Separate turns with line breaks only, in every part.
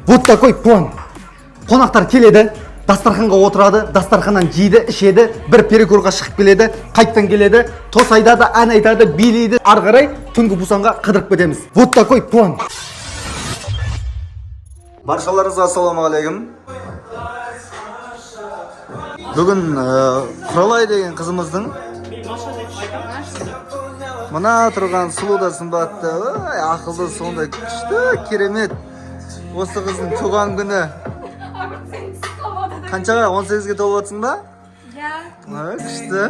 Вот такой план. Қонақтар келеді, дастарханға отырады, дастарханнан жейді, ішеді, бір перекурға шығып келеді, қайттан келеді, тос айтады, ән айтады, билейді, ары қарай түнгі Бусанға қыдырып кетеміз. Вот такой план. Баршаларыңызға ассалаумағалейкум. Бүгін Құралай деген қызымыздың мына тұрған сұлу да сымбатты, ақылды, сондай күшті, керемет. Осы қыздың туған күні. Қаншаға? 18-ге толып жатсың ба? Иә. Күшті.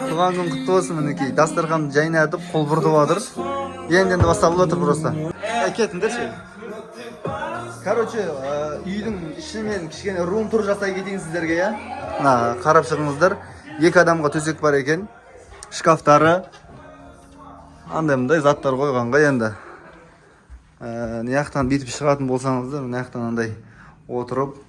Туған күн құтты болсын, мінекей. Дастарханды жайнатып, қол бұртып жатыр. Енді басталып жатыр просто. Кетіңдерші. Короче, үйдің ішімен кішкене рум-тур жасай кетейін сіздерге, я? Қарап шығыңыздар. 2 адамға төсек бар екен. Шкафтары. Андай-мындай заттар қойғанға енді. Неяқтан бетіп шығатын болсаңыздар, неяқтан андай отырып,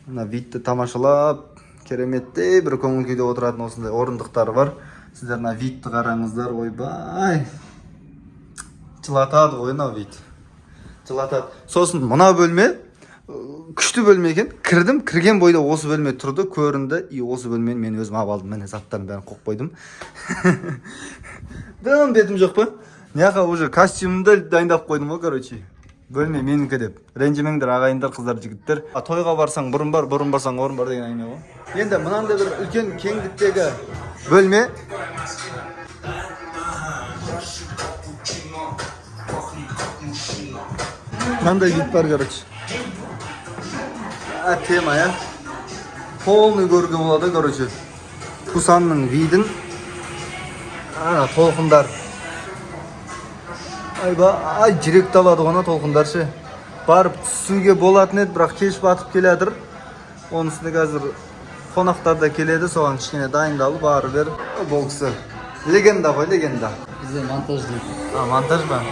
видті тамашалап, кереметтей бір көңіл күйде отыратын осындай орындықтары бар. Сіздер видті қараңыздар, ойбай. Жылатады ғой мынау вид. Жылатады. Сосын мына бөлме күшті бөлме екен. Кірдім, кірген бойда осы бөлме тұрды, көрінді. И осы бөлмені мен өзім алып алдым. Міне заттарын бәрін қойып қойдым. Дым бетім жоқ па? Неяқа уже костюмді дайындап қойдым ғой, короче. Бөлме менікі деп. Ренжімеңдер ағайындар, қыздар, жігіттер. Тойға барсаң бұрын бар, бұрын барсаң орын бар деген әңгіме ғой. Енді мынандай бір үлкен кеңдіктегі бөлме. Қандай вид бар, короче. Тема, я. Полный көруге болады, короче. Пусанның видін. Толқындар. Ай, жүректі алады ғана толқындаршы. Барып түсуге болатын еді, бірақ кеш батып келедір. Онысында қазір қонақтар да келеді, соған кішкене дайындалып бары бер. Бұл кісі легенда ғой, легенда.
Бізде монтаж дейді.
Монтаж ба?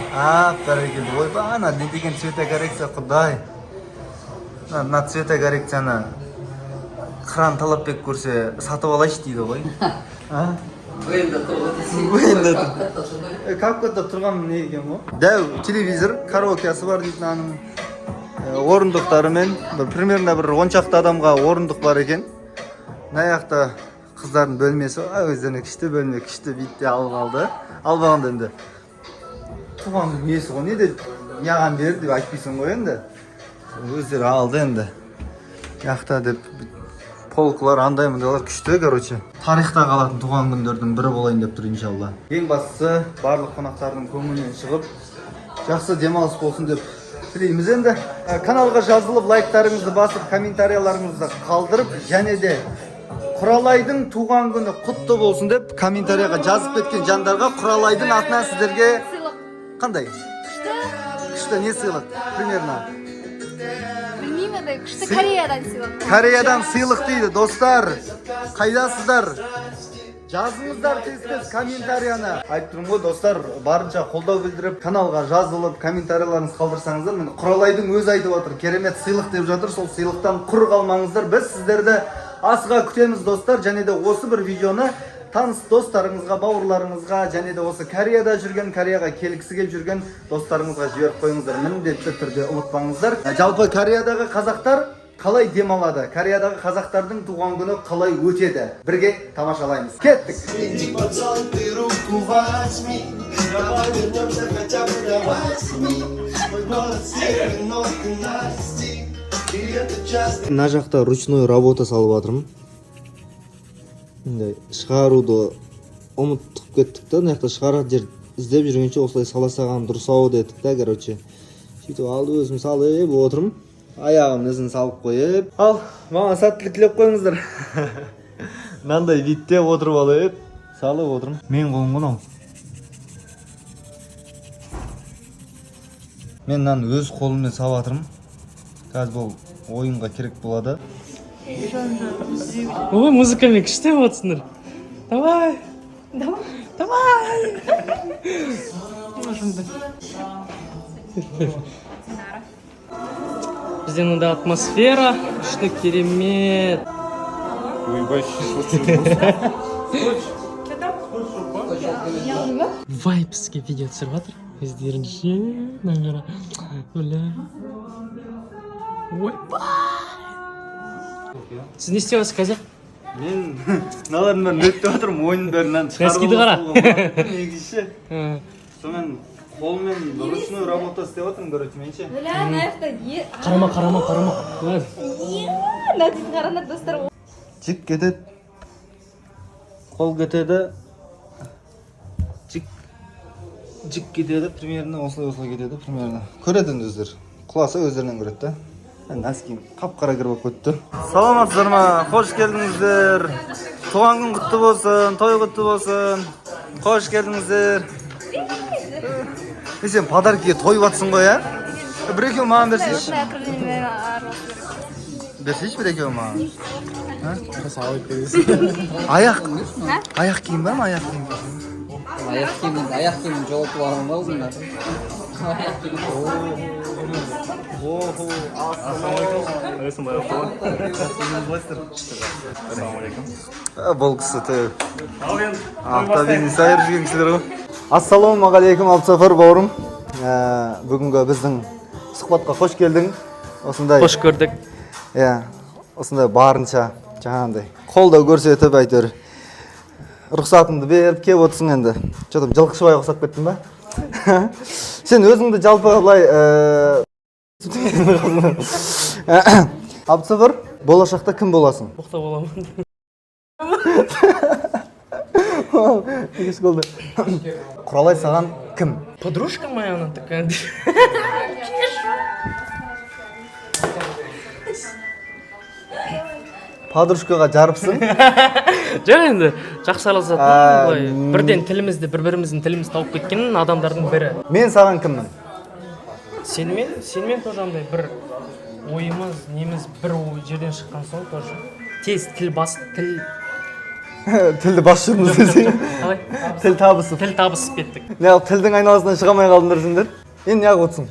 Бәрекелді. Ойбай, ана не деген цветокоррекция, құдай. Мына цветокоррекцияны Қыран Талапбек көрсе сатып алайшы дейді ғой.
Вейнда тұрған.
Капкада тұрған не екен ғой? Дәу телевизор, караокесы бар дейтін аның орындықтарымен. Примерно бір 10 шақты адамға орындық бар екен. Наяқта қыздардың бөлмесі, өздеріне күшті бөлме, күшті битте алып алды. Албағанда енді туған несі ғой, не де неған берді деп айтпайсың ғой енді. Өздері алды енді. Яқта деп полкалар, андай мұндайлар күшті, короче. Тарихта қалатын туған күндердің бірі болайын деп тұр, иншалла. Ең бастысы барлық қонақтардың көңілінен шығып, жақсы демалыс болсын деп тілейміз енді. Каналға жазылып, лайктарыңызды басып, комментарияларыңызды қалдырып, және де Құралайдың туған күні құтты болсын деп комментарияға жазып кеткен жандарға Құралайдың атынан сіздерге қандай? Күшті не сыйлық? Примерно.
Білмеймін, күшті Кореядан сыйлық.
Кореядан сыйлық дейді, достар. Қайдасыздар? Жазыңыздар тез-тез комментарияны. Айтып тұрмын ғой, достар, барынша қолдау білдіріп, каналға жазылып, комментарияларыңыз қалдырсаңыздар, міне Құралайдың өз айтып отыр, керемет сыйлық деп жатыр. Сол сыйлықтан құр қалмаңыздар. Біз сіздерді асыға күтеміз, достар. Және де осы бір видеоны таныс достарыңызға, бауырларыңызға, және де осы Кореяда жүрген, Кореяға келгісі келіп жүрген достарыңызға жіберіп қойыңыздар. Міндетті түрде ұмытпаңыздар. Жалпы Кореядағы қазақтар қалай демалады? Кореядағы қазақтардың туған күні қалай өтеді? Бірге тамашалаймыз. Кеттік! Мына жақта ручной работа салып жатырмын. Шығаруды ұмытып кеттік та, мына жақта шығаратын жер іздеп жүргенше осылай сала саған дұрыс-ау дедік та, короче. Сөйтіп алды өзім салып отырмын. Аяғым ізін салып қойып. Ал, маған сәттілік тілеп қойыңыздар. Мынандай видте отырып алып, салып отырмын. Мен қолым ғанау. Мен мынаны өз қолыммен салып жатырмын. Қазір бұл ойынға керек болады.
Ой, музыкальный күшті болсыңдар. Давай. Давай. Бізде мында атмосфера, күшті, керемет. Вайпске видео түсіріп жатыр. Өздерінше, наверное. Бля. Siz ne isteyesiz қазір?
Мен мыналардың бәрін өттеп отырмын, мойнының бәрінен
Носкиді қара.
Негізі. Сонымен қолмен ручной работа істеп отырмын, короче, менше.
Бля, нафта е.
Қарама.
Нәтиже қараңдар достар.
Жік кетеді. Қол кетеді. Жік кетеді, примерно осылай кетеді, примерно. Көреді өздері. Құласа өздерінен көреді да. Носким қап-қара кір болып кетті. Саламатсыздар ма? Қош келдіңіздер. Туған күн құтты болсын, той құтты болсын. Қош келдіңіздер. Сен подаркіге тойып атсың ғой, ә? Бір-екеу маған берсейші. Берсейші бір-екеу маған. Аяқ киім бар ма? Аяқ киім.
Аяқ киімін жоғалтып алған ба өзіңдер?
Бұл кісі тәу. Ақтабенесі айыр жүрген кісілер ғой. Ассалаумағалейкум, Абдусафар бауырым. Бүгінгі біздің сұхбатқа қош келдің. Осындай.
Қош көрдік.
Осындай барынша жаңағындай қолдау көрсетіп әйтеуір рұқсатыңды беріп кеп отырсың енді. Что-то жылқышыбай ұқсап кеттің ба? Сен өзіңді жалпы былай Абдусафар, болашақта кім боласың?
Боқта боламын.
Құралай саған кім?
Подружка моя она такая.
Подружкаға жарыпсың?
Жоқ енді жақсы араласатын, бірден тілімізді, бір-біріміздің тілімізді тауып кеткен адамдардың бірі.
Мен саған кіммін?
Сенмен тоже андай бір ойымыз, неміз бір жерден шыққан соң тоже. Тез тіл
Тілді бас жүрміз десең.
Қалай?
Тіл табысып
кеттік.
Неғып тілдің айналасынан шығамай қалдыңдар сендер? Енді неғып отырсың?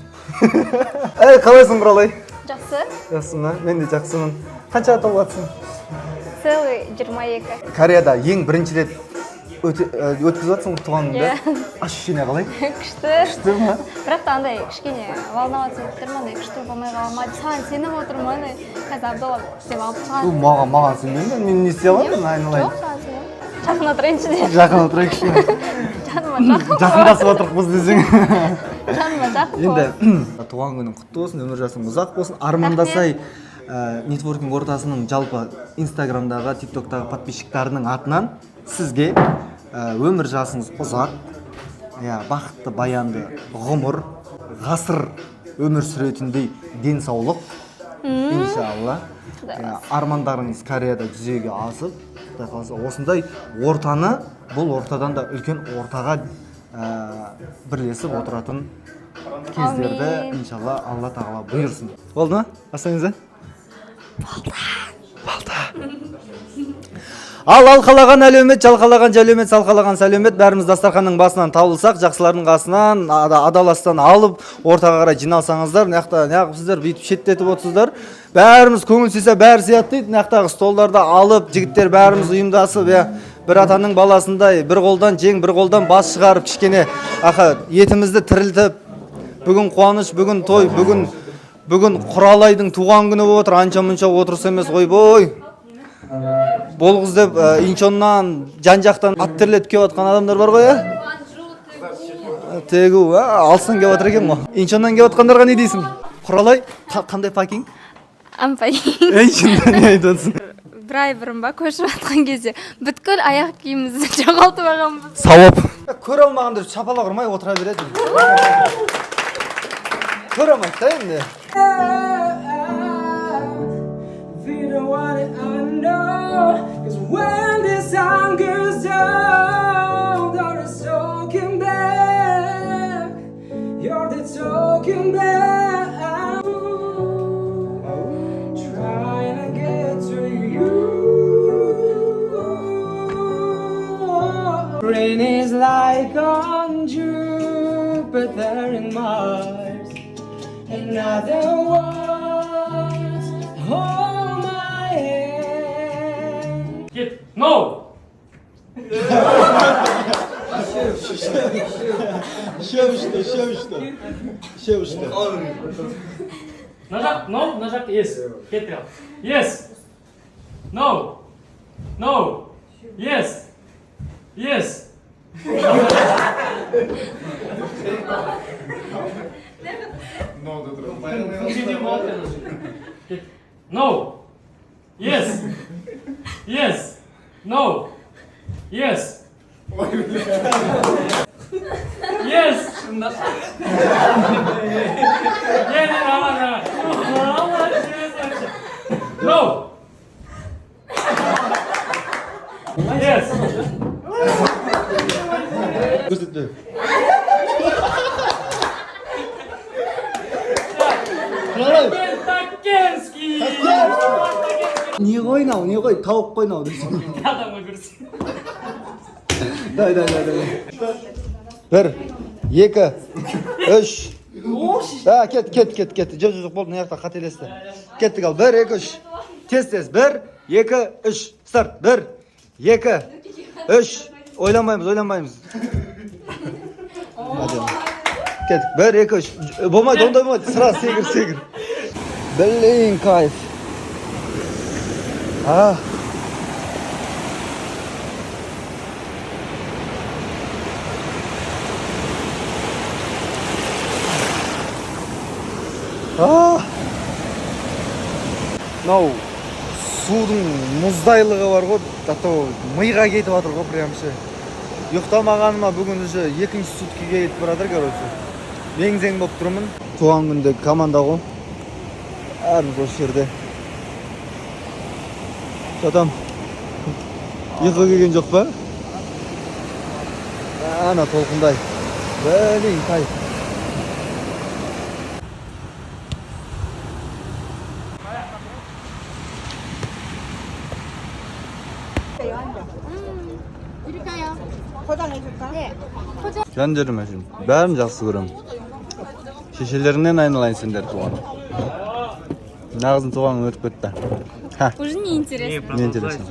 Қалайсың Құралай?
Жақсы.
Жақсың ба? Мен де жақсымын. Қанша толып жатсың?
Целый 22.
Кореяда ең бірінші рет өткізіп жатсың туғаныңды? Ощущение қалай?
Күшті.
Күшті ма?
Бірақ та андай кішкене волноваться болып тұрмын, андай күшті болмай қалмайды. Саған сеніп отырмын, андай қазір Абдолла деп алып шығады.
Маған сенбеймін, мен не істей аламын, айналайын.
Жоқ, саған сенемін. Жақын отырайыншы деп.
Жақын отырайықшы.
Жаныма жақын.
Жақындасып отырық біз десең.
Жаныма жақын.
Енді туған күнің құтты болсын, өмір жасың ұзақ болсын. Армандасай нетворкинг ортасының жалпы Инстаграмдағы, ТикТоктағы подписчиктарының атынан сізге өмір жасыңыз ұзақ, бақытты баянды ғұмыр, ғасыр өмір сүретіндей денсаулық, иншалла. Армандарыңыз Кореяда жүзеге асып, осындай ортаны, бұл ортадан да үлкен ортаға бірлесіп отыратын кездерді иншалла Алла тағала бұйырсын. Болды ма? Астаңызда? Балда. Ал алқалаған әлеумет, жалқалаған жәлеумет, салқалаған сәлемет, бәріміз дастарханның басынан табылсақ, жақсылардың қасынан адаластан алып, ортаға қарай жиналсаңыздар, неғып сіздер бүйтіп шеттетіп отырсыздар. Бәріміз көңіл сүйсе бәрі сият дейді, неқтағы столдарды алып, жігіттер бәріміз ұйымдасып, бір атаның баласындай, бір қолдан жең, бір қолдан бас шығарып, кішкене етімізді тірілтіп, бүгін қуаныш, бүгін той, бүгін Құралайдың туған күні болып отыр, анша-мұнша отырыс емес ойбой. Болғыз деп инчоннан, жан-жақтан ат терлетіп кеп атқан адамдар бар ғой, Тегу, алыстан кеп атыр екен ғой. Инчоннан кеп атқандарға не дейсің? Құралай, қандай пакинг?
Ампакинг.
Шынында не айтып
Бір ай бұрын ба көшіп жатқан кезде бүткіл аяқ киімімізді жоғалтып алғанбыз.
Сауап. Көре алмағандар шапалақ ұрмай отыра береді. Көре алмайды да енді.
We don't want it, I know. 'Cause when the sun goes down, you're the talking back. You're the talking back. Trying to get to you. Rain is like on Jupiter and Mars. In other words, hold my hand.
Get no. Нажак, no, нажак, yes. Кетtir al. Yes. No. No. Yes. Yes. No. Yes. Yes. No. Yes. Yes. No. Yes.
Көрсөттү.
Такенский.
Не койнау, не кой, тауық койнау дейсің.
Адамға көрсін.
Дай. Бір, екі, үш. Кет. Жоқ, болды, мына жақта қателесті. Кеттік ал, бір, екі, үш. Тез. Бір, екі, үш. Старт. Бір, екі, үш. Ойланбаймыз. Кеттік. Бір, екі, үш. Болмайды, ондай болмайды. Sıra сегір. Блин, кайф. Мынау судың мұздайлығы бар ғой, миға кетіп жатыр ғой прямшы. Ұйықтамағаныма бүгін уже екінші суткіге кетіп баратыр, короче. Мең-зең болып тұрмын. Туған күндегі команда ғой. Әрбір осы жерде. Жатам. Ұйқы келген жоқ па? Ана толқындай. Блин, кайф. Жандарым әжім, бәрін жақсы көрем. Шешелеріңнен айналайын сендер туғаным. Нағыздың туғаның өтіп кетті.
Уже не интересно.
Не интересно.